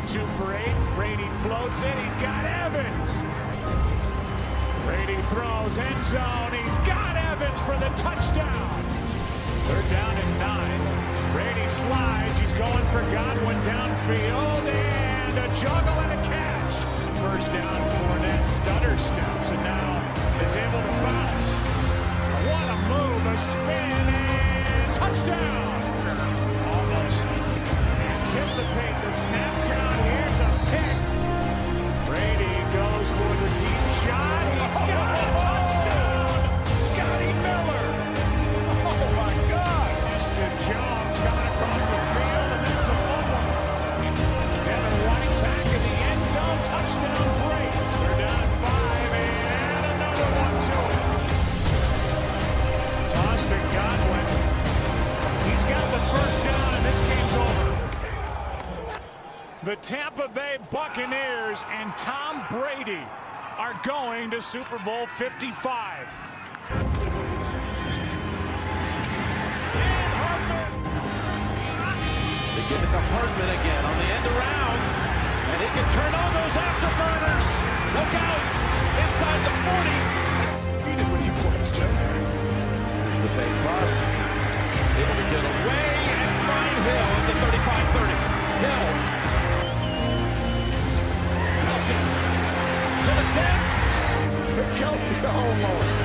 2 for 8. Brady floats it. He's got Evans. Brady throws end zone. He's got Evans for the touchdown. 3rd down and 9. Brady slides. He's going for Godwin downfield. And a juggle and a catch. 1st down, Fournette stutter steps and now is able to bounce. What a move, a spin, and touchdown. Almost anticipate the snap count. Here's a pick. Brady goes for the deep shot. He's got a touchdown. Scotty Miller. Oh, my God. Justin Jones coming across the field, and that's a fumble. Devin White back in the end zone. Touchdown Braves. They're down 5, and another one to it. Toss to Godwin. He's got the 1st down, and this game's over. The Tampa Bay Buccaneers and Tom Brady are going to Super Bowl 55. They give it to Hardman again on the end around, and he can turn on those afterburners. Look out, inside the 40. Feed it with your points, Jeff. Here's the fake toss. Able to get away and find Hill at the 35-30. Hill. Kelsey to the 10. Kelsey almost.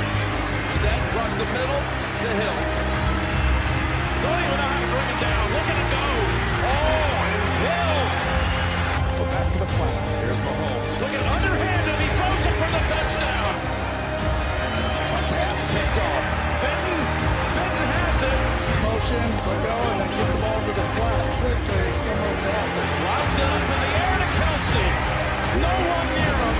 Stead across the middle to Hill. Don't even know how to bring it down. Look at it go. Oh, Hill. Go back to the flat. Here's Mahomes. Look at underhanded. He throws it for the touchdown. Pass picked off. Fenton has it. Motions, let go, and then give the ball to the flat quickly. Someone pass it. Lobs it up in the air to Kelsey. No one near him.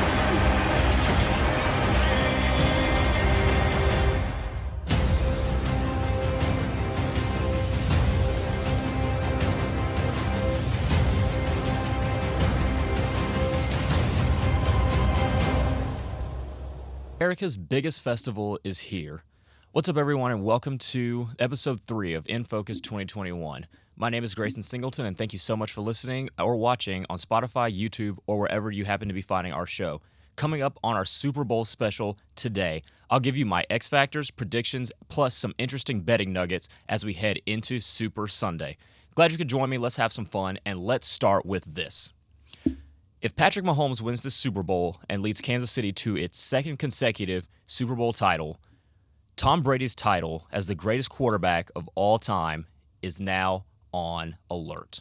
America's biggest festival is here. What's up, everyone, and welcome to episode 3 of In Focus 2021. My name is Grayson Singleton, and thank you so much for listening or watching on Spotify, YouTube, or wherever you happen to be finding our show. Coming up on our Super Bowl special today, I'll give you my X Factors, predictions, plus some interesting betting nuggets as we head into Super Sunday. Glad you could join me. Let's have some fun, and let's start with this. If Patrick Mahomes wins the Super Bowl and leads Kansas City to its 2nd consecutive Super Bowl title, Tom Brady's title as the greatest quarterback of all time is now on alert.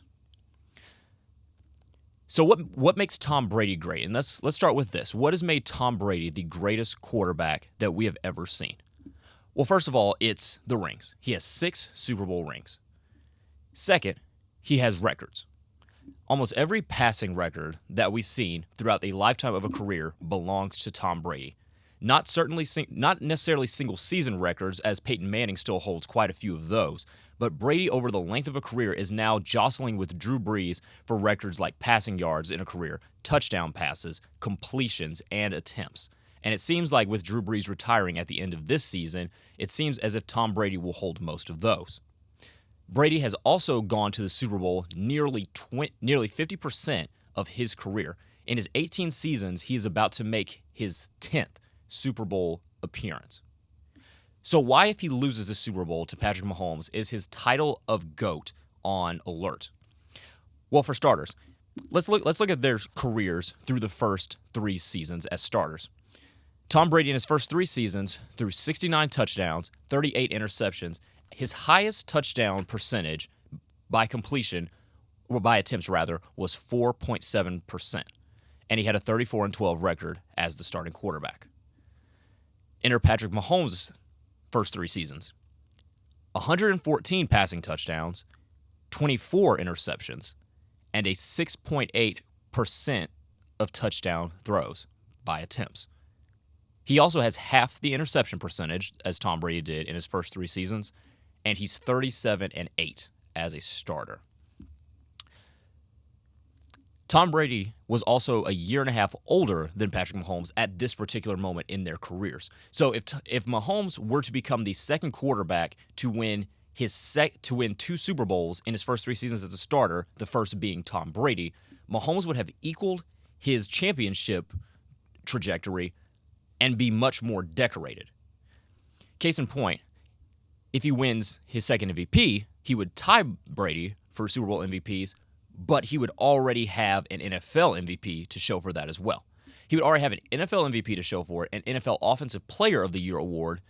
So what makes Tom Brady great? And let's start with this. What has made Tom Brady the greatest quarterback that we have ever seen? Well, first of all, it's the rings. He has 6 Super Bowl rings. Second, he has records. Almost every passing record that we've seen throughout the lifetime of a career belongs to Tom Brady. Not necessarily single-season records, as Peyton Manning still holds quite a few of those, but Brady over the length of a career is now jostling with Drew Brees for records like passing yards in a career, touchdown passes, completions, and attempts. And it seems like with Drew Brees retiring at the end of this season, it seems as if Tom Brady will hold most of those. Brady has also gone to the Super Bowl nearly 50% of his career. In his 18 seasons, he is about to make his 10th Super Bowl appearance. So why, if he loses the Super Bowl to Patrick Mahomes, is his title of GOAT on alert? Well, for starters, let's look at their careers through the first 3 seasons as starters. Tom Brady in his first 3 seasons threw 69 touchdowns, 38 interceptions. His highest touchdown percentage by completion, or by attempts rather, was 4.7%. And he had a 34-12 record as the starting quarterback. Enter Patrick Mahomes' first 3 seasons. 114 passing touchdowns, 24 interceptions, and a 6.8% of touchdown throws by attempts. He also has half the interception percentage as Tom Brady did in his first 3 seasons, and he's 37-8 as a starter. Tom Brady was also a year and a half older than Patrick Mahomes at this particular moment in their careers. So if Mahomes were to become the second quarterback to win 2 Super Bowls in his first 3 seasons as a starter, the first being Tom Brady, Mahomes would have equaled his championship trajectory and be much more decorated. Case in point, if he wins his second MVP, he would tie Brady for Super Bowl MVPs, but he would already have an NFL MVP to show for that as well. He would already have an NFL MVP to show for it, an NFL Offensive Player of the Year award,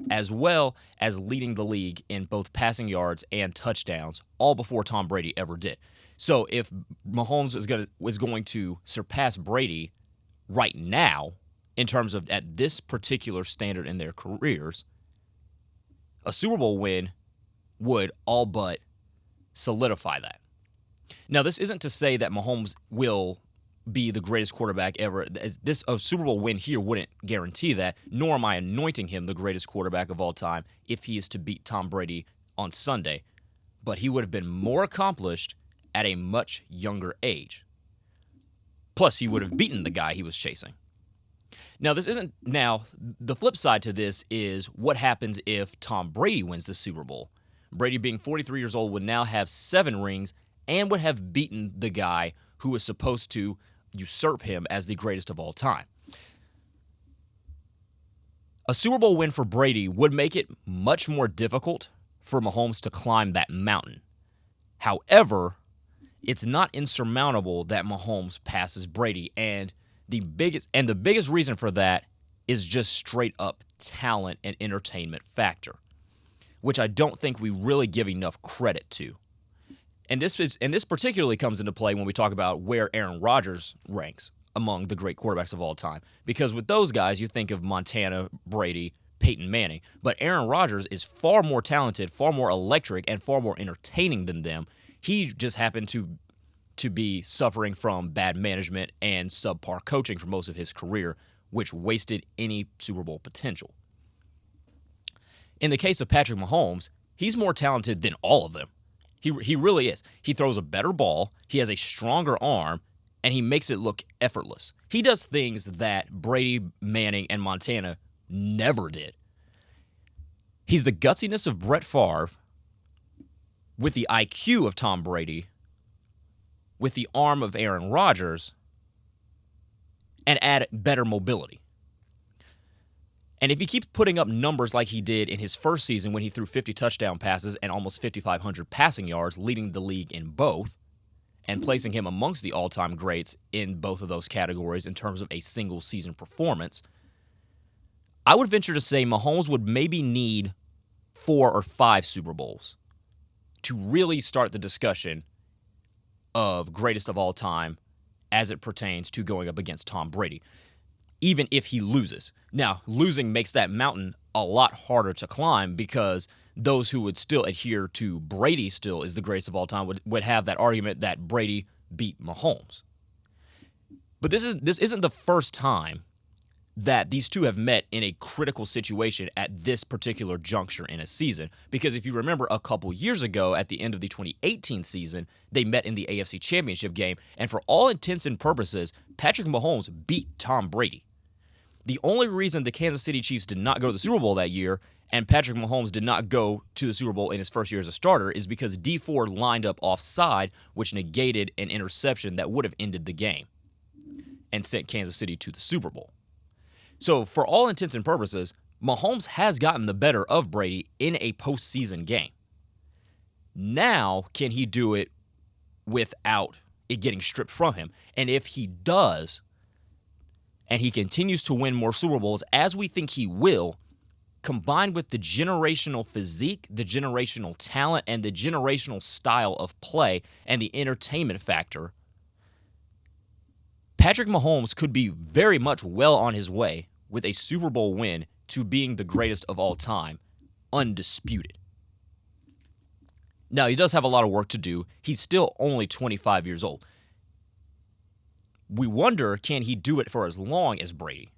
as well as leading the league in both passing yards and touchdowns, all before Tom Brady ever did. So if Mahomes was going to surpass Brady right now, in terms of at this particular standard in their careers, a Super Bowl win would all but solidify that. Now, this isn't to say that Mahomes will be the greatest quarterback ever. A Super Bowl win here wouldn't guarantee that, nor am I anointing him the greatest quarterback of all time if he is to beat Tom Brady on Sunday. But he would have been more accomplished at a much younger age. Plus, he would have beaten the guy he was chasing. Now, the flip side to this is what happens if Tom Brady wins the Super Bowl. Brady, being 43 years old, would now have 7 rings and would have beaten the guy who was supposed to usurp him as the greatest of all time. A Super Bowl win for Brady would make it much more difficult for Mahomes to climb that mountain. However, it's not insurmountable that Mahomes passes Brady, and the biggest reason for that is just straight up talent and entertainment factor, which I don't think we really give enough credit to. And this particularly comes into play when we talk about where Aaron Rodgers ranks among the great quarterbacks of all time. Because with those guys, you think of Montana, Brady, Peyton Manning. But Aaron Rodgers is far more talented, far more electric, and far more entertaining than them. He just happened to be suffering from bad management and subpar coaching for most of his career, which wasted any Super Bowl potential. In the case of Patrick Mahomes, he's more talented than all of them. He really is. He throws a better ball, he has a stronger arm, and he makes it look effortless. He does things that Brady, Manning, and Montana never did. He's the gutsiness of Brett Favre with the IQ of Tom Brady, with the arm of Aaron Rodgers, and add better mobility. And if he keeps putting up numbers like he did in his first season when he threw 50 touchdown passes and almost 5,500 passing yards, leading the league in both, and placing him amongst the all-time greats in both of those categories in terms of a single season performance, I would venture to say Mahomes would maybe need 4 or 5 Super Bowls to really start the discussion of greatest of all time as it pertains to going up against Tom Brady, even if he loses. Now, losing makes that mountain a lot harder to climb because those who would still adhere to Brady still is the greatest of all time would have that argument that Brady beat Mahomes. But this isn't the first time that these two have met in a critical situation at this particular juncture in a season. Because if you remember a couple years ago at the end of the 2018 season, they met in the AFC Championship game, and for all intents and purposes, Patrick Mahomes beat Tom Brady. The only reason the Kansas City Chiefs did not go to the Super Bowl that year and Patrick Mahomes did not go to the Super Bowl in his first year as a starter is because Dee Ford lined up offside, which negated an interception that would have ended the game and sent Kansas City to the Super Bowl. So for all intents and purposes, Mahomes has gotten the better of Brady in a postseason game. Now, can he do it without it getting stripped from him? And if he does, and he continues to win more Super Bowls, as we think he will, combined with the generational physique, the generational talent, and the generational style of play, and the entertainment factor, Patrick Mahomes could be very much well on his way with a Super Bowl win to being the greatest of all time, undisputed. Now, he does have a lot of work to do. He's still only 25 years old. We wonder, can he do it for as long as Brady?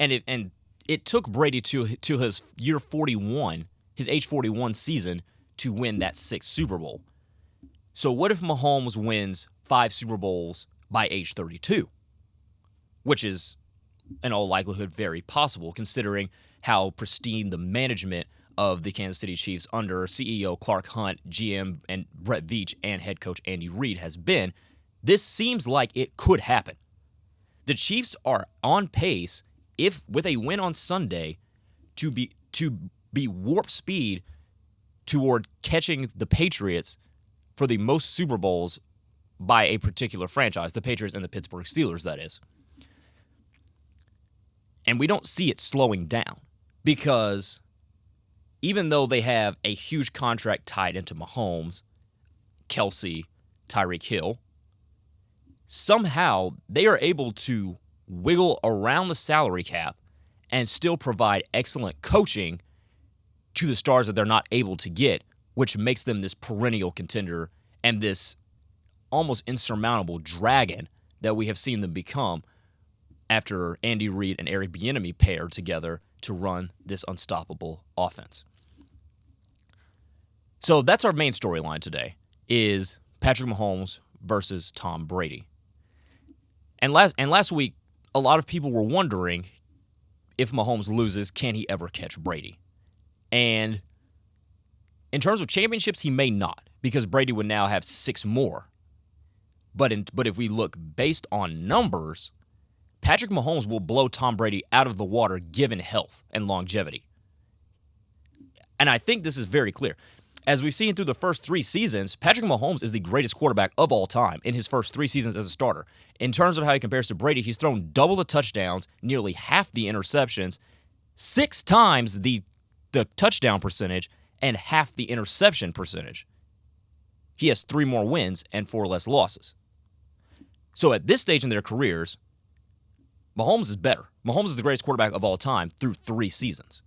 And it took Brady to his year 41, his age 41 season, to win that 6th Super Bowl. So what if Mahomes wins 5 Super Bowls by age 32? Which is, in all likelihood, very possible, considering how pristine the management of the Kansas City Chiefs under CEO Clark Hunt, GM and Brett Veach, and head coach Andy Reid has been. This seems like it could happen. The Chiefs are on pace, if with a win on Sunday, to be warp speed toward catching the Patriots for the most Super Bowls by a particular franchise, the Patriots and the Pittsburgh Steelers, that is. And we don't see it slowing down because even though they have a huge contract tied into Mahomes, Kelsey, Tyreek Hill, somehow they are able to wiggle around the salary cap and still provide excellent coaching to the stars that they're not able to get, which makes them this perennial contender and this almost insurmountable dragon that we have seen them become after Andy Reid and Eric Bieniemy paired together to run this unstoppable offense. So that's our main storyline today, is Patrick Mahomes versus Tom Brady. And last week, a lot of people were wondering, if Mahomes loses, can he ever catch Brady? And in terms of championships, he may not, because Brady would now have 6 more. But if we look based on numbers, Patrick Mahomes will blow Tom Brady out of the water given health and longevity. And I think this is very clear. As we've seen through the first 3 seasons, Patrick Mahomes is the greatest quarterback of all time in his first 3 seasons as a starter. In terms of how he compares to Brady, he's thrown double the touchdowns, nearly half the interceptions, 6 times the touchdown percentage, and half the interception percentage. He has 3 more wins and 4 less losses. So at this stage in their careers, Mahomes is better. Mahomes is the greatest quarterback of all time through 3 seasons.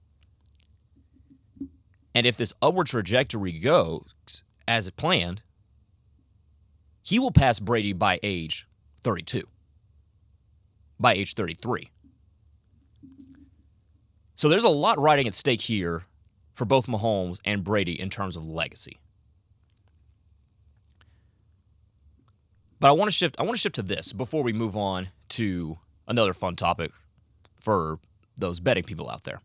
And if this upward trajectory goes as planned, he will pass Brady by age 32, by age 33. So there's a lot riding at stake here for both Mahomes and Brady in terms of legacy. But I want to shift to this before we move on to another fun topic for those betting people out there.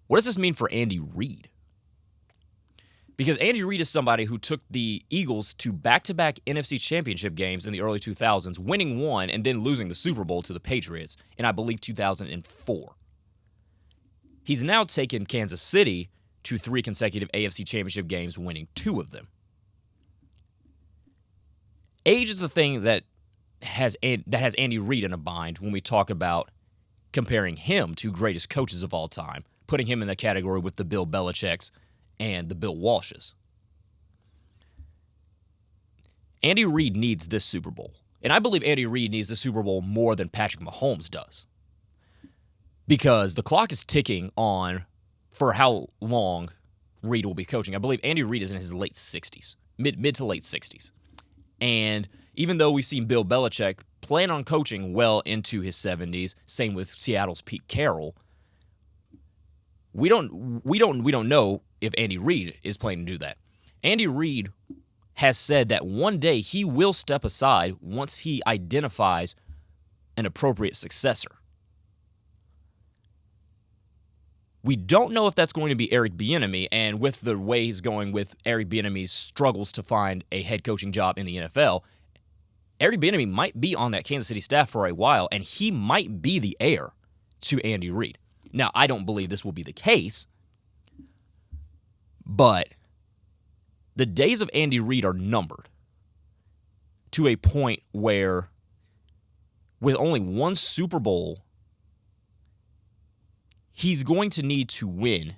What does this mean for Andy Reid? Because Andy Reid is somebody who took the Eagles to back-to-back NFC Championship games in the early 2000s, winning one and then losing the Super Bowl to the Patriots in, I believe, 2004. He's now taken Kansas City to 3 consecutive AFC Championship games, winning 2 of them. Age is the thing that has Andy Reid in a bind when we talk about comparing him to greatest coaches of all time, putting him in the category with the Bill Belichick's and the Bill Walsh's. Andy Reid needs this Super Bowl. And I believe Andy Reid needs the Super Bowl more than Patrick Mahomes does. Because the clock is ticking on for how long Reid will be coaching. I believe Andy Reid is in his late 60s, mid to late 60s. And even though we've seen Bill Belichick plan on coaching well into his 70s, same with Seattle's Pete Carroll, we don't know if Andy Reid is planning to do that. Andy Reid has said that one day he will step aside once he identifies an appropriate successor. We don't know if that's going to be Eric Bieniemy, and with the way he's going with Eric Bieniemy's struggles to find a head coaching job in the NFL, Eric Bieniemy might be on that Kansas City staff for a while, and he might be the heir to Andy Reid. Now, I don't believe this will be the case, but the days of Andy Reid are numbered to a point where, with only 1 Super Bowl, he's going to need to win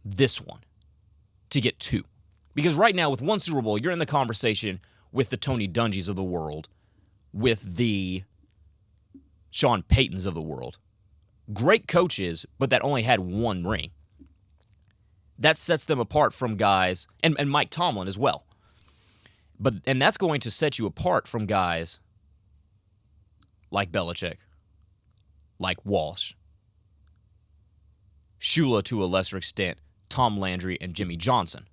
this one to get 2. Because right now, with 1 Super Bowl, you're in the conversation with the Tony Dungys of the world, with the Sean Paytons of the world. Great coaches, but that only had 1 ring. That sets them apart from guys, and Mike Tomlin as well. And that's going to set you apart from guys like Belichick, like Walsh, Shula to a lesser extent, Tom Landry, and Jimmy Johnson.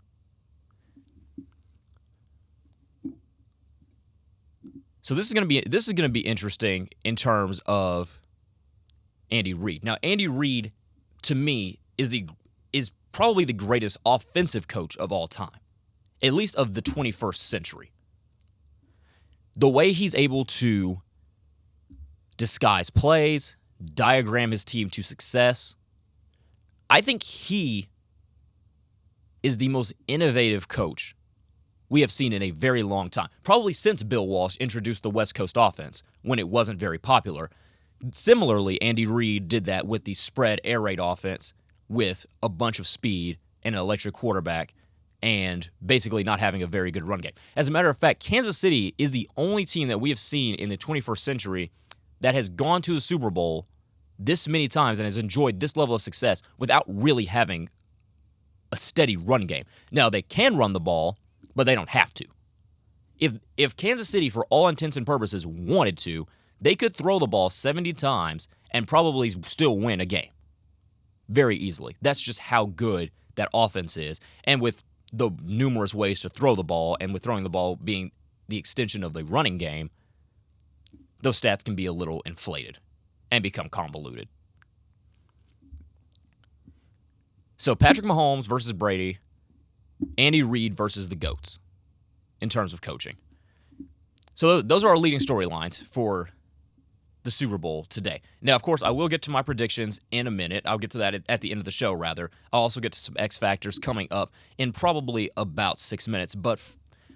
So this is going to be interesting in terms of Andy Reid. Now, Andy Reid, to me, is probably the greatest offensive coach of all time, at least of the 21st century. the way he's able to disguise plays, diagram his team to success, I think he is the most innovative coach we have seen in a very long time. Probably since Bill Walsh introduced the West Coast offense when it wasn't very popular. Similarly, Andy Reid did that with the spread air raid offense with a bunch of speed and an electric quarterback and basically not having a very good run game. As a matter of fact, Kansas City is the only team that we have seen in the 21st century that has gone to the Super Bowl this many times and has enjoyed this level of success without really having a steady run game. Now, they can run the ball, but they don't have to. If Kansas City, for all intents and purposes, wanted to, they could throw the ball 70 times and probably still win a game very easily. That's just how good that offense is. And with the numerous ways to throw the ball, and with throwing the ball being the extension of the running game, those stats can be a little inflated and become convoluted. So Patrick Mahomes versus Brady, Andy Reid versus the GOATs in terms of coaching. So those are our leading storylines for the Super Bowl today. Now, of course, I will get to my predictions in a minute. I'll get to that at the end of the show, rather. I'll also get to some X Factors coming up in probably about 6 minutes. But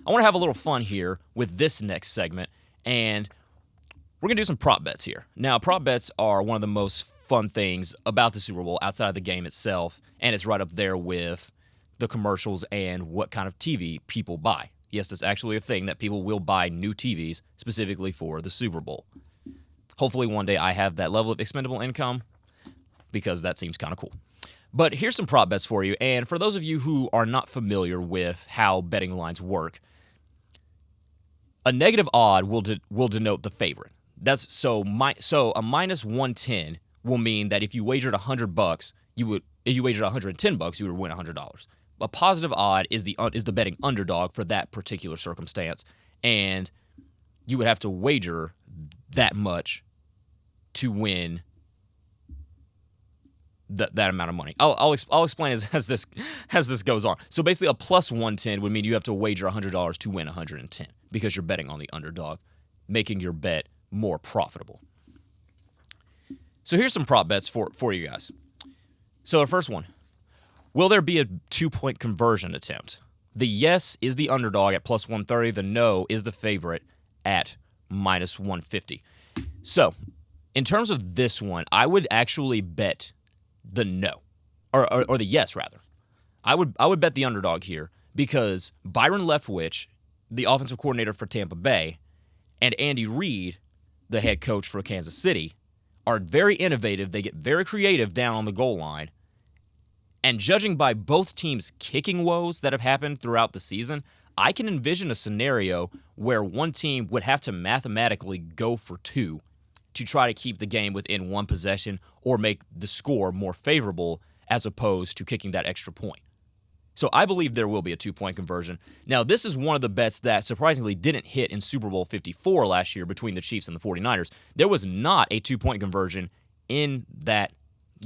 I want to have a little fun here with this next segment, and we're going to do some prop bets here. Now, prop bets are one of the most fun things about the Super Bowl outside of the game itself, and it's right up there with the commercials and what kind of TV people buy. Yes, that's actually a thing that people will buy new TVs specifically for the Super Bowl. Hopefully one day I have that level of expendable income because that seems kind of cool. But here's some prop bets for you, and for those of you who are not familiar with how betting lines work, a negative odd will denote the favorite. That's so a minus 110 will mean that if you wagered $100, if you wagered $110, you would win $100. A positive odd is the betting underdog for that particular circumstance, and you would have to wager that much to win that amount of money. I'll explain as this goes on. So basically, a plus 110 would mean you have to wager $100 to win 110 because you're betting on the underdog, making your bet more profitable. So here's some prop bets for you guys. So the first one, will there be a 2-point conversion attempt? The yes is the underdog at plus 130. The no is the favorite at minus 150. So in terms of this one, I would actually bet the no, or the yes rather. I would bet the underdog here because Byron Leftwich, the offensive coordinator for Tampa Bay, and Andy Reid, the head coach for Kansas City, are very innovative. They get very creative down on the goal line. And judging by both teams' kicking woes that have happened throughout the season, I can envision a scenario where one team would have to mathematically go for two to try to keep the game within one possession or make the score more favorable as opposed to kicking that extra point. So I believe there will be a 2-point conversion. Now, this is one of the bets that surprisingly didn't hit in Super Bowl 54 last year between the Chiefs and the 49ers. There was not a 2-point conversion in that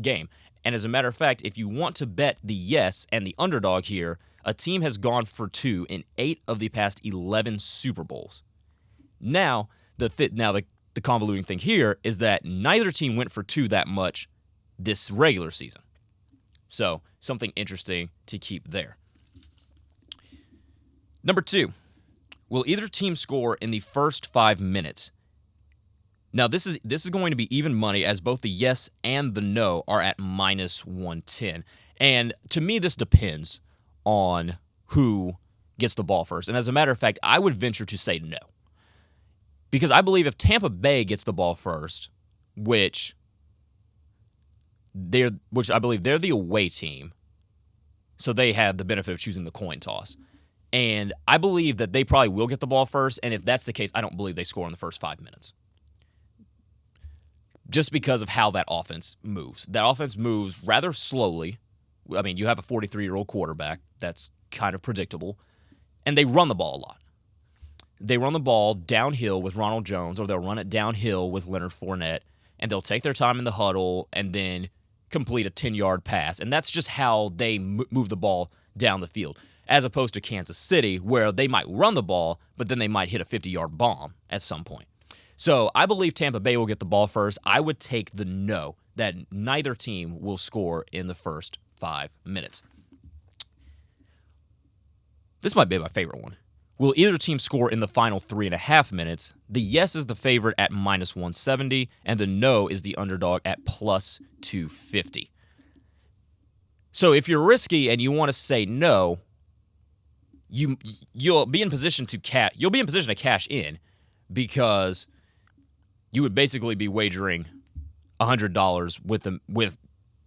game. And as a matter of fact, if you want to bet the yes and the underdog here, a team has gone for 2 in 8 of the past 11 Super Bowls. Now, the convoluting thing here is that neither team went for 2 that much this regular season. So, something interesting to keep there. Number 2, will either team score in the first 5 minutes? Now, this is going to be even money as both the yes and the no are at minus 110. And to me, this depends on who gets the ball first. And as a matter of fact, I would venture to say no. Because I believe if Tampa Bay gets the ball first, which I believe they're the away team, so they have the benefit of choosing the coin toss. And I believe that they probably will get the ball first, and if that's the case, I don't believe they score in the first 5 minutes. Just because of how that offense moves. That offense moves rather slowly. I mean, you have a 43-year-old quarterback. That's kind of predictable. And they run the ball a lot. They run the ball downhill with Ronald Jones, or they'll run it downhill with Leonard Fournette, and they'll take their time in the huddle and then complete a 10-yard pass. And that's just how they move the ball down the field. as opposed to Kansas City, where they might run the ball, but then they might hit a 50-yard bomb at some point. So I believe Tampa Bay will get the ball first. I would take the no, that neither team will score in the first 5 minutes. This might be my favorite one. Will either team score in the final 3.5 minutes? The yes is the favorite at minus 170, and the no is the underdog at plus 250. So if you're risky and you want to say no, you'll be in position to cash in, because you would basically be wagering $100 with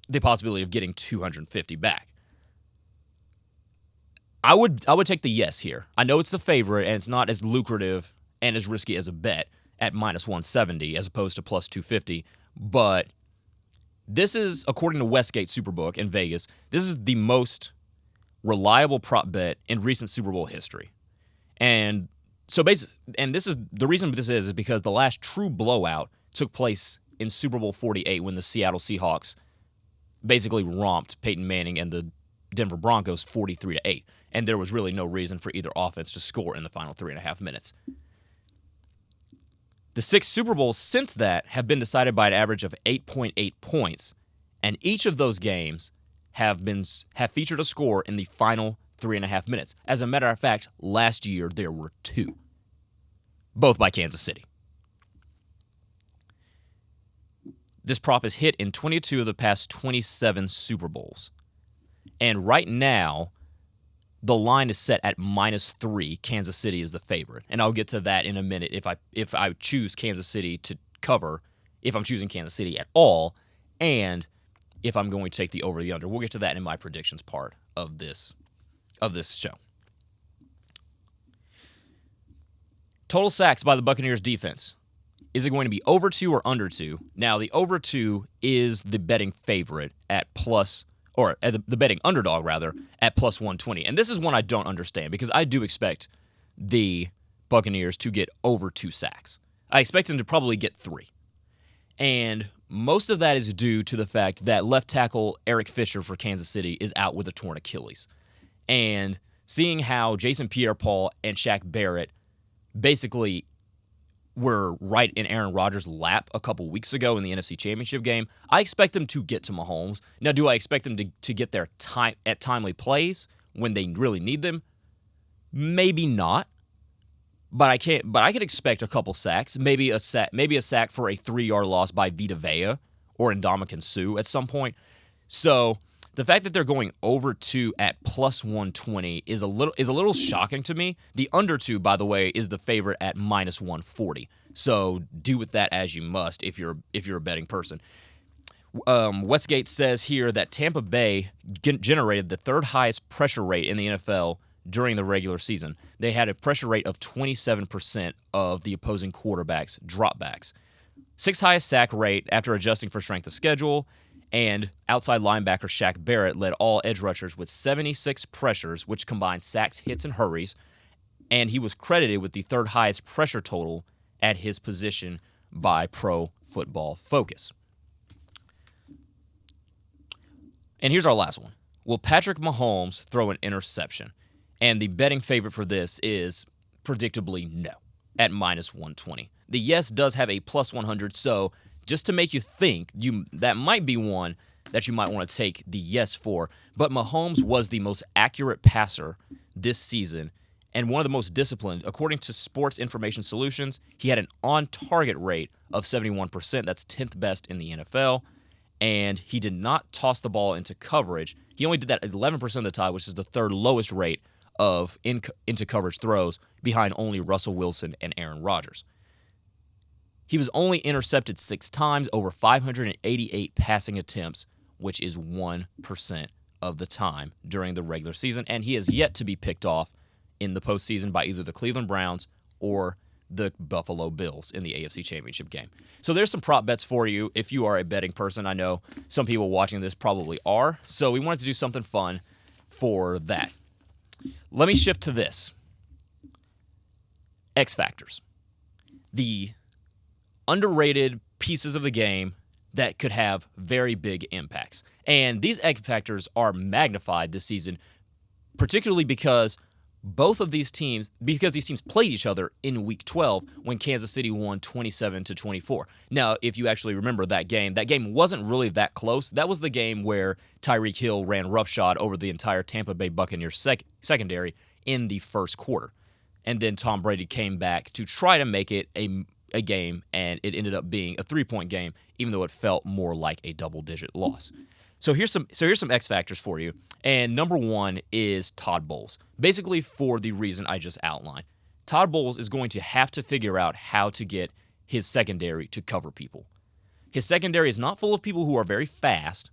the possibility of getting $250 back. I would take the yes here. I know it's the favorite and it's not as lucrative and as risky as a bet at minus 170 as opposed to plus 250, but this is, according to Westgate Superbook in Vegas, this is the most reliable prop bet in recent Super Bowl history. And so this is the reason this is because the last true blowout took place in Super Bowl 48 when the Seattle Seahawks basically romped Peyton Manning and the Denver Broncos 43-8, and there was really no reason for either offense to score in the final 3.5 minutes. The 6 Super Bowls since that have been decided by an average of 8.8 points, and each of those games have featured a score in the final 3.5 minutes. As a matter of fact, last year there were 2, both by Kansas City. This prop is hit in 22 of the past 27 Super Bowls. And right now, the line is set at -3. Kansas City is the favorite. And I'll get to that in a minute if I choose Kansas City to cover, if I'm choosing Kansas City at all, and if I'm going to take the over the under. We'll get to that in my predictions part of this show. Total sacks by the Buccaneers defense. Is it going to be over 2 or under 2? Now, the over 2 is the betting favorite at the betting underdog, rather, at plus 120. And this is one I don't understand, because I do expect the Buccaneers to get over 2 sacks. I expect them to probably get 3. And most of that is due to the fact that left tackle Eric Fisher for Kansas City is out with a torn Achilles. And seeing how Jason Pierre-Paul and Shaq Barrett basically were right in Aaron Rodgers' lap a couple weeks ago in the NFC Championship game, I expect them to get to Mahomes. Now, do I expect them to get there at timely plays when they really need them? Maybe not. But I could expect a couple sacks, maybe a sack for a 3-yard loss by Vita Vea or Ndamukong Suh at some point. So the fact that they're going over 2 at plus 120 is a little shocking to me. The under 2, by the way, is the favorite at minus 140. So do with that as you must if you're a betting person. Westgate says here that Tampa Bay generated the 3rd highest pressure rate in the NFL during the regular season. They had a pressure rate of 27% of the opposing quarterback's dropbacks. 6th highest sack rate after adjusting for strength of schedule. And outside linebacker Shaq Barrett led all edge rushers with 76 pressures, which combined sacks, hits, and hurries. And he was credited with the 3rd highest pressure total at his position by Pro Football Focus. And here's our last one. Will Patrick Mahomes throw an interception? And the betting favorite for this is predictably no, at minus 120. The yes does have a plus 100, so just to make you think, that might be one that you might want to take the yes for. But Mahomes was the most accurate passer this season and one of the most disciplined. According to Sports Information Solutions, he had an on-target rate of 71%. That's 10th best in the NFL. And he did not toss the ball into coverage. He only did that 11% of the time, which is the 3rd lowest rate of into coverage throws, behind only Russell Wilson and Aaron Rodgers. He was only intercepted 6 times over 588 passing attempts, which is 1% of the time during the regular season, and he has yet to be picked off in the postseason by either the Cleveland Browns or the Buffalo Bills in the AFC Championship game. So there's some prop bets for you if you are a betting person. I know some people watching this probably are, so we wanted to do something fun for that. Let me shift to this. X factors. The underrated pieces of the game that could have very big impacts. And these X factors are magnified this season particularly because these teams played each other in Week 12 when Kansas City won 27-24. Now, if you actually remember that game wasn't really that close. That was the game where Tyreek Hill ran roughshod over the entire Tampa Bay Buccaneers secondary in the first quarter. And then Tom Brady came back to try to make it a game, and it ended up being a 3-point game, even though it felt more like a double-digit loss. So here's some X factors for you, and number one is Todd Bowles. Basically, for the reason I just outlined, Todd Bowles is going to have to figure out how to get his secondary to cover people. His secondary is not full of people who are very fast,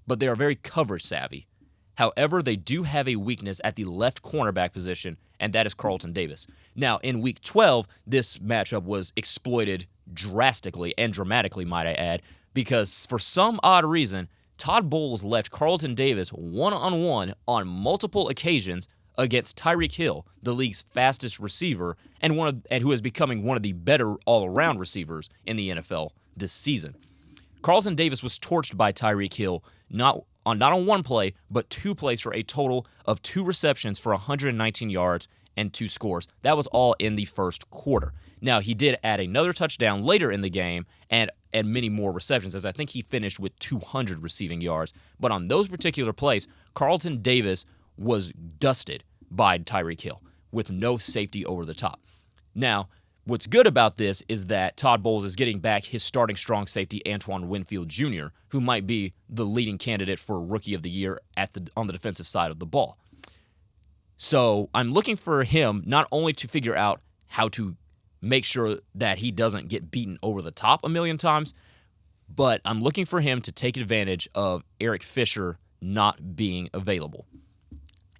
but they are very coverage savvy. However, they do have a weakness at the left cornerback position, and that is Carlton Davis. Now, in Week 12, this matchup was exploited drastically and dramatically, might I add, because for some odd reason, Todd Bowles left Carlton Davis one-on-one on multiple occasions against Tyreek Hill, the league's fastest receiver, and who is becoming one of the better all-around receivers in the NFL this season. Carlton Davis was torched by Tyreek Hill not on one play, but 2 plays for a total of 2 receptions for 119 yards and 2 scores. That was all in the first quarter. Now, he did add another touchdown later in the game and many more receptions, as I think he finished with 200 receiving yards. But on those particular plays, Carlton Davis was dusted by Tyreek Hill with no safety over the top. Now, what's good about this is that Todd Bowles is getting back his starting strong safety, Antoine Winfield Jr., who might be the leading candidate for Rookie of the Year on the defensive side of the ball. So I'm looking for him not only to figure out how to make sure that he doesn't get beaten over the top a million times, but I'm looking for him to take advantage of Eric Fisher not being available.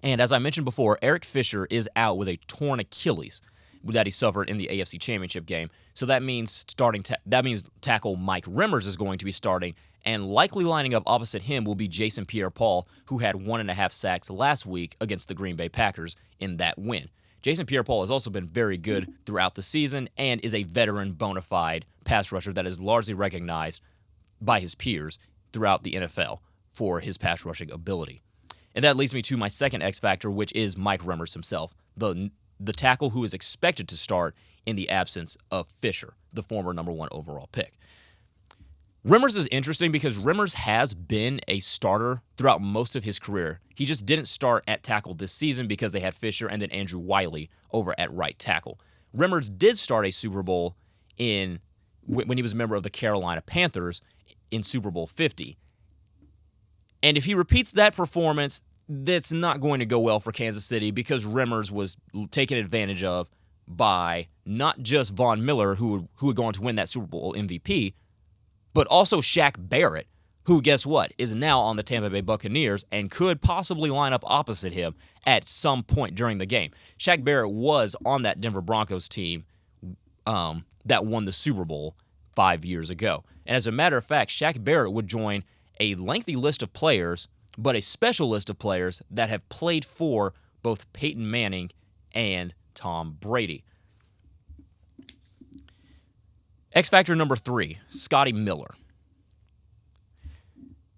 And as I mentioned before, Eric Fisher is out with a torn Achilles that he suffered in the AFC Championship game. So that means tackle Mike Remmers is going to be starting, and likely lining up opposite him will be Jason Pierre-Paul, who had 1.5 sacks last week against the Green Bay Packers in that win. Jason Pierre-Paul has also been very good throughout the season and is a veteran bona fide pass rusher that is largely recognized by his peers throughout the NFL for his pass rushing ability. And that leads me to my second X factor, which is Mike Remmers himself, the tackle who is expected to start in the absence of Fisher, the former number 1 overall pick. Remmers is interesting because Remmers has been a starter throughout most of his career. He just didn't start at tackle this season because they had Fisher and then Andrew Wiley over at right tackle. Remmers did start a Super Bowl when he was a member of the Carolina Panthers in Super Bowl 50. And if he repeats that performance, that's not going to go well for Kansas City because Remmers was taken advantage of by not just Von Miller, who would go on to win that Super Bowl MVP, but also Shaq Barrett, who, guess what, is now on the Tampa Bay Buccaneers and could possibly line up opposite him at some point during the game. Shaq Barrett was on that Denver Broncos team that won the Super Bowl 5 years ago. And as a matter of fact, Shaq Barrett would join a lengthy list of players, but a special list of players that have played for both Peyton Manning and Tom Brady. X factor number 3, Scotty Miller.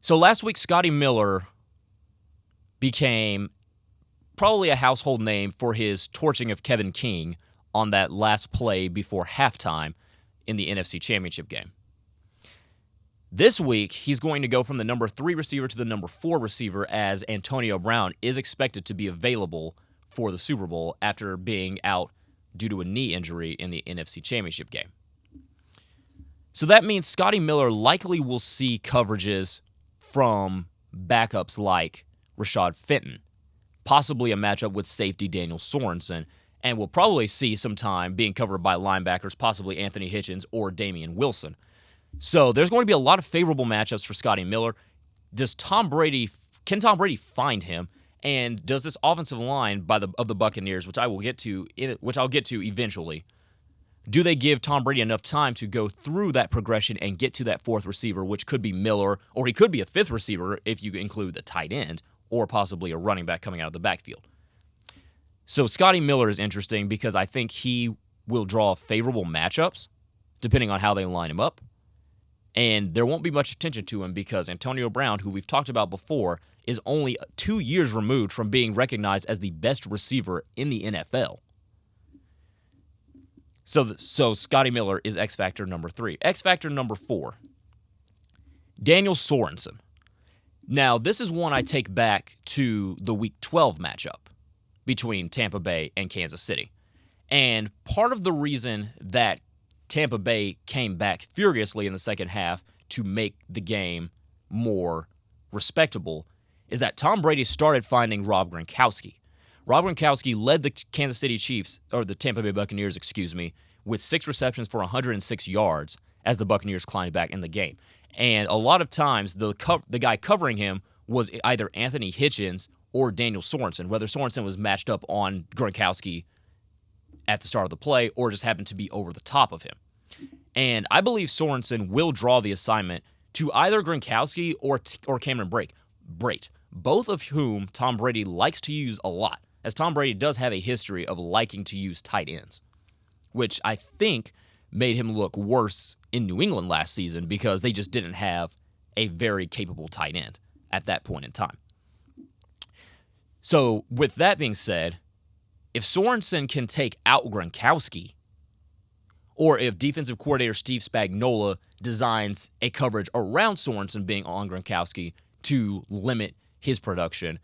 So last week, Scotty Miller became probably a household name for his torching of Kevin King on that last play before halftime in the NFC Championship game. This week, he's going to go from the number 3 receiver to the number 4 receiver as Antonio Brown is expected to be available for the Super Bowl after being out due to a knee injury in the NFC Championship game. So that means Scotty Miller likely will see coverages from backups like Rashad Fenton, possibly a matchup with safety Daniel Sorensen, and will probably see some time being covered by linebackers, possibly Anthony Hitchens or Damian Wilson. So there's going to be a lot of favorable matchups for Scotty Miller. Can Tom Brady find him? And does this offensive line of the Buccaneers, which I'll get to eventually, do they give Tom Brady enough time to go through that progression and get to that 4th receiver, which could be Miller, or he could be a 5th receiver if you include the tight end, or possibly a running back coming out of the backfield. So Scotty Miller is interesting because I think he will draw favorable matchups depending on how they line him up. And there won't be much attention to him because Antonio Brown, who we've talked about before, is only 2 years removed from being recognized as the best receiver in the NFL. So Scotty Miller is X Factor number 3. X Factor number 4, Daniel Sorensen. Now, this is one I take back to the Week 12 matchup between Tampa Bay and Kansas City. And part of the reason that Tampa Bay came back furiously in the second half to make the game more respectable is that Tom Brady started finding Rob Gronkowski. Rob Gronkowski led the Kansas City Chiefs, or the Tampa Bay Buccaneers, with 6 receptions for 106 yards as the Buccaneers climbed back in the game. And a lot of times, the guy covering him was either Anthony Hitchens or Daniel Sorensen, whether Sorensen was matched up on Gronkowski at the start of the play or just happened to be over the top of him. And I believe Sorensen will draw the assignment to either Gronkowski or Cameron Brate, both of whom Tom Brady likes to use a lot, as Tom Brady does have a history of liking to use tight ends, which I think made him look worse in New England last season because they just didn't have a very capable tight end at that point in time. So with that being said, if Sorensen can take out Gronkowski, or if defensive coordinator Steve Spagnuolo designs a coverage around Sorensen being on Gronkowski to limit his production,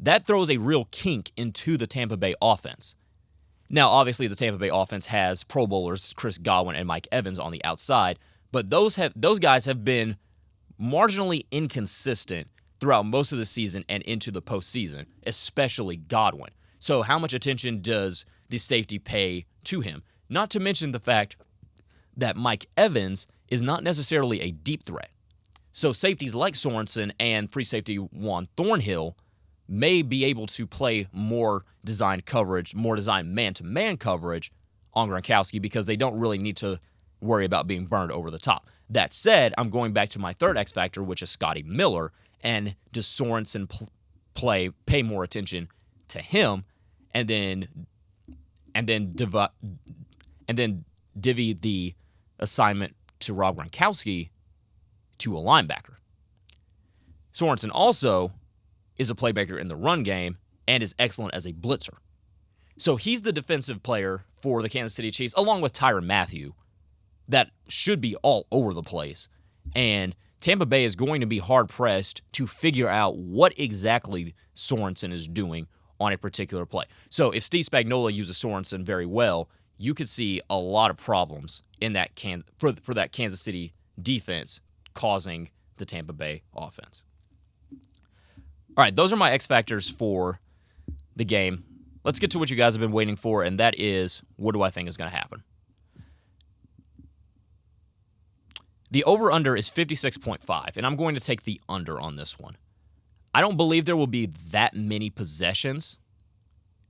that throws a real kink into the Tampa Bay offense. Now, obviously, the Tampa Bay offense has Pro Bowlers Chris Godwin and Mike Evans on the outside, but those guys have been marginally inconsistent throughout most of the season and into the postseason, especially Godwin. So how much attention does the safety pay to him? Not to mention the fact that Mike Evans is not necessarily a deep threat. So safeties like Sorensen and free safety Juan Thornhill may be able to play more designed coverage, more designed man-to-man coverage on Gronkowski because they don't really need to worry about being burned over the top. That said, I'm going back to my third X factor, which is Scotty Miller, and does Sorensen pay more attention to him, and then divvy the assignment to Rob Gronkowski to a linebacker. Sorensen also is a playmaker in the run game and is excellent as a blitzer. So he's the defensive player for the Kansas City Chiefs, along with Tyrann Mathieu, that should be all over the place. And Tampa Bay is going to be hard-pressed to figure out what exactly Sorensen is doing on a particular play. So if Steve Spagnuolo uses Sorensen very well, you could see a lot of problems in that for that Kansas City defense causing the Tampa Bay offense. All right, those are my X factors for the game. Let's get to what you guys have been waiting for, and that is, what do I think is going to happen? The over-under is 56.5, and I'm going to take the under on this one. I don't believe there will be that many possessions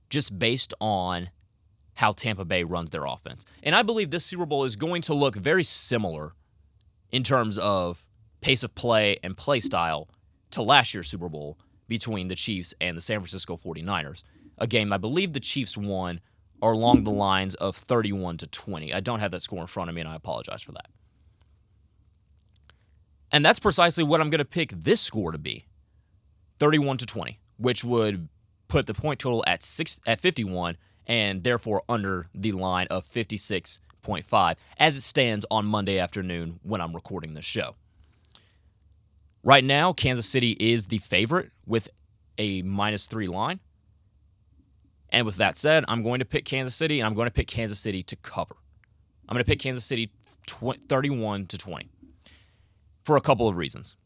just based on how Tampa Bay runs their offense. And I believe this Super Bowl is going to look very similar in terms of pace of play and play style to last year's Super Bowl between the Chiefs and the San Francisco 49ers. A game I believe the Chiefs won are along the lines of 31-20. I don't have that score in front of me, and I apologize for that. And that's precisely what I'm going to pick this score to be, 31-20, which would put the point total at 51 and therefore under the line of 56.5 as it stands on Monday afternoon when I'm recording this show. Right now, Kansas City is the favorite with a -3 line. And with that said, I'm going to pick Kansas City, and I'm going to pick Kansas City to cover. I'm going to pick Kansas City 31-20 for a couple of reasons.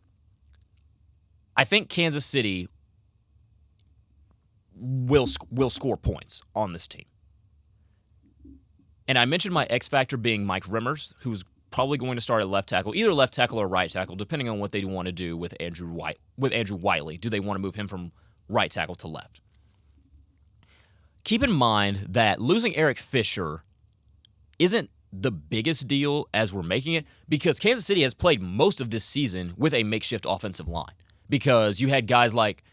I think Kansas City will score points on this team. And I mentioned my X factor being Mike Remmers, who's probably going to start at left tackle, either left tackle or right tackle, depending on what they want to do with Andrew Wiley. Do they want to move him from right tackle to left? Keep in mind that losing Eric Fisher isn't the biggest deal as we're making it, because Kansas City has played most of this season with a makeshift offensive line, because you had guys like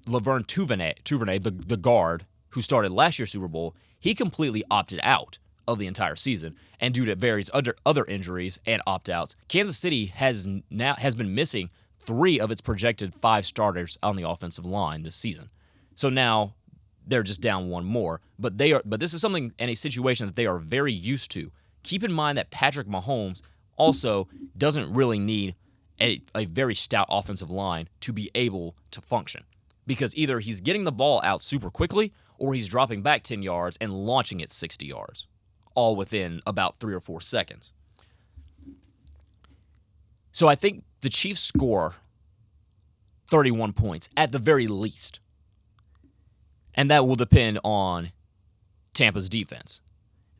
Laverne Tuvernay, the guard, who started last year's Super Bowl. He completely opted out of the entire season. And due to various other injuries and opt-outs, Kansas City has been missing 3 of its projected 5 starters on the offensive line this season. So now they're just down 1 more. But this is something and a situation that they are very used to. Keep in mind that Patrick Mahomes also doesn't really need a very stout offensive line to be able to function, because either he's getting the ball out super quickly or he's dropping back 10 yards and launching it 60 yards, all within about 3 or 4 seconds. So I think the Chiefs score 31 points at the very least, and that will depend on Tampa's defense.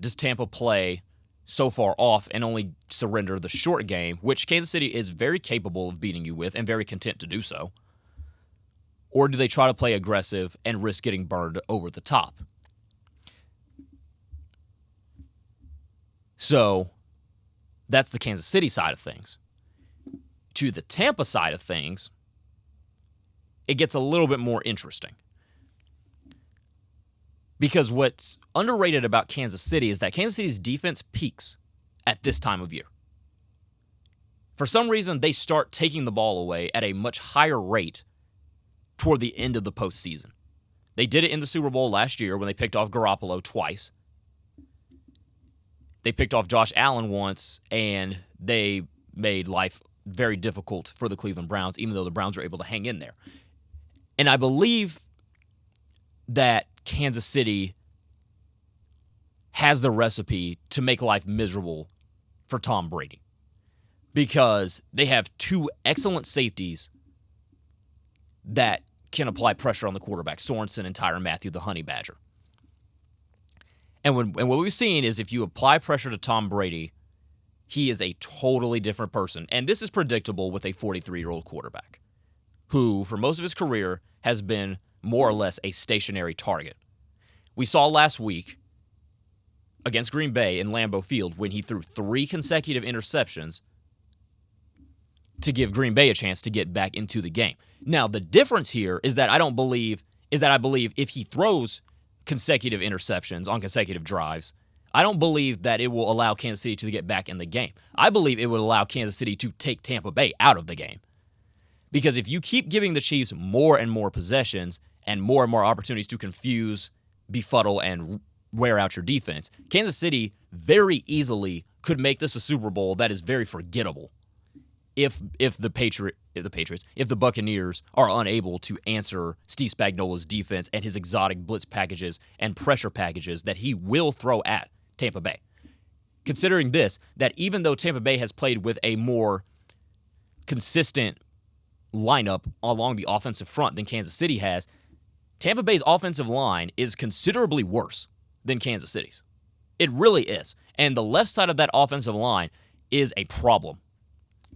Does Tampa play so far off and only surrender the short game, which Kansas City is very capable of beating you with and very content to do so? Or do they try to play aggressive and risk getting burned over the top? So that's the Kansas City side of things. To the Tampa side of things, it gets a little bit more interesting. Because what's underrated about Kansas City is that Kansas City's defense peaks at this time of year. For some reason, they start taking the ball away at a much higher rate toward the end of the postseason. They did it in the Super Bowl last year when they picked off Garoppolo twice. They picked off Josh Allen once, and they made life very difficult for the Cleveland Browns, even though the Browns were able to hang in there. And I believe that Kansas City has the recipe to make life miserable for Tom Brady, because they have 2 excellent safeties that can apply pressure on the quarterback, Sorensen and Tyrann Mathieu, the Honey Badger. And what we've seen is if you apply pressure to Tom Brady, he is a totally different person. And this is predictable with a 43-year-old quarterback who, for most of his career, has been more or less a stationary target. We saw last week against Green Bay in Lambeau Field when he threw 3 consecutive interceptions to give Green Bay a chance to get back into the game. Now, the difference here is that I believe if he throws consecutive interceptions on consecutive drives, I don't believe that it will allow Kansas City to get back in the game. I believe it would allow Kansas City to take Tampa Bay out of the game. Because if you keep giving the Chiefs more and more possessions and more opportunities to confuse, befuddle, and wear out your defense, Kansas City very easily could make this a Super Bowl that is very forgettable if the Buccaneers are unable to answer Steve Spagnuolo's defense and his exotic blitz packages and pressure packages that he will throw at Tampa Bay. Considering this, that even though Tampa Bay has played with a more consistent lineup along the offensive front than Kansas City has, Tampa Bay's offensive line is considerably worse than Kansas City's. It really is. And the left side of that offensive line is a problem.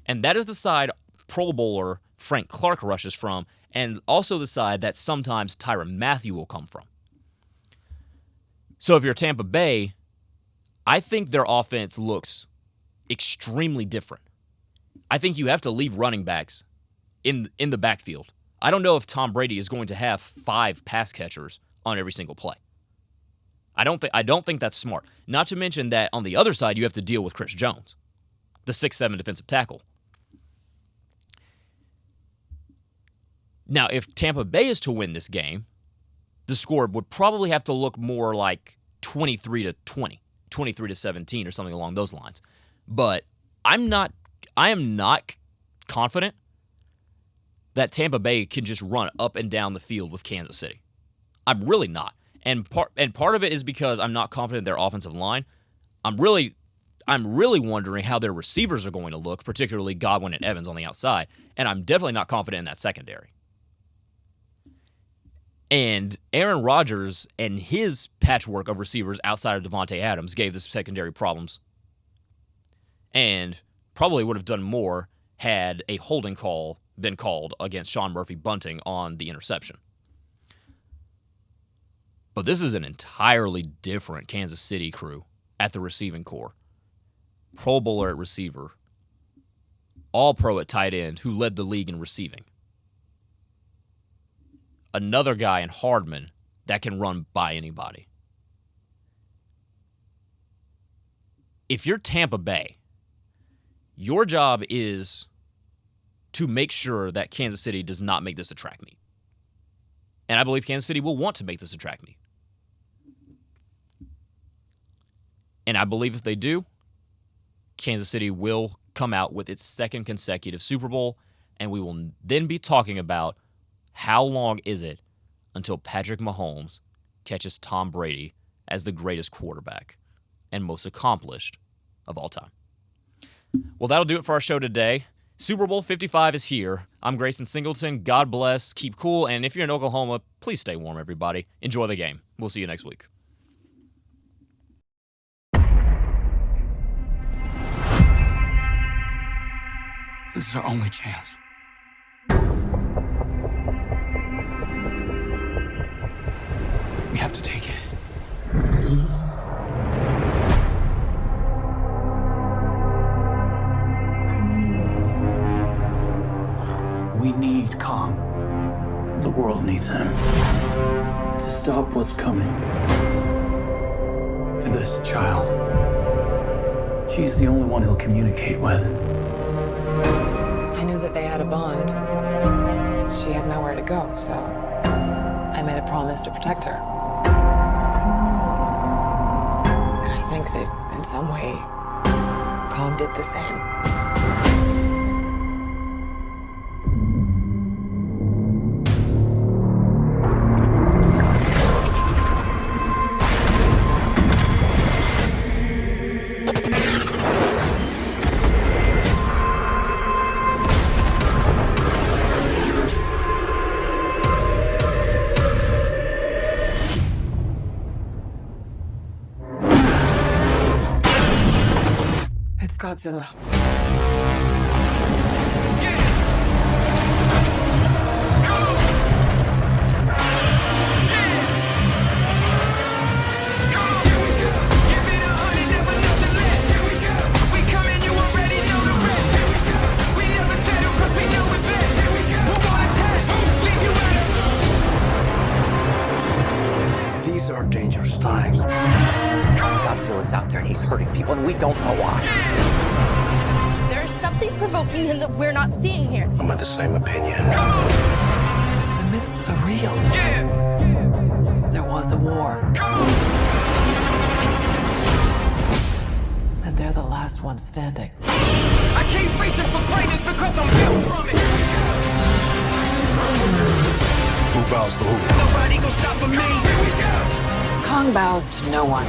And that is the side Pro Bowler Frank Clark rushes from, and also the side that sometimes Tyrann Mathieu will come from. So if you're Tampa Bay, I think their offense looks extremely different. I think you have to leave running backs in the backfield. I don't know if Tom Brady is going to have 5 pass catchers on every single play. I don't think that's smart. Not to mention that on the other side, you have to deal with Chris Jones, the 6'7" defensive tackle. Now, if Tampa Bay is to win this game, the score would probably have to look more like 23-20, 23-17, or something along those lines. But I am not confident that Tampa Bay can just run up and down the field with Kansas City. I'm really not. And part of it is because I'm not confident in their offensive line. I'm really wondering how their receivers are going to look, particularly Godwin and Evans on the outside. And I'm definitely not confident in that secondary. And Aaron Rodgers and his patchwork of receivers outside of Devontae Adams gave this secondary problems. And probably would have done more had a holding call been called against Sean Murphy-Bunting on the interception. But this is an entirely different Kansas City crew at the receiving core. Pro Bowler at receiver. All-Pro at tight end who led the league in receiving. Another guy in Hardman that can run by anybody. if you're Tampa Bay, your job is to make sure that Kansas City does not make this a track meet. And I believe Kansas City will want to make this a track meet. And I believe if they do, Kansas City will come out with its second consecutive Super Bowl, and we will then be talking about how long is it until Patrick Mahomes catches Tom Brady as the greatest quarterback and most accomplished of all time. Well, that'll do it for our show today. Super Bowl 55 is here. I'm Grayson Singleton. God bless. Keep cool. And if you're in Oklahoma, please stay warm, everybody. Enjoy the game. We'll see you next week. This is our only chance. We have to take it. We need Kong. The world needs him to stop what's coming. And this child, she's the only one he'll communicate with. I knew that they had a bond. She had nowhere to go, so I made a promise to protect her. And I think that in some way, Kong did the same. It's Godzilla. These are dangerous times. Godzilla's out there and he's hurting people and we don't know why. There's something provoking him that we're not seeing here. I'm of the same opinion. The myths are real. There was a war. And they're the last ones standing. I keep reaching for greatness because I'm built from it. Who bows to who? Nobody gonna stop me. Kong bows to no one.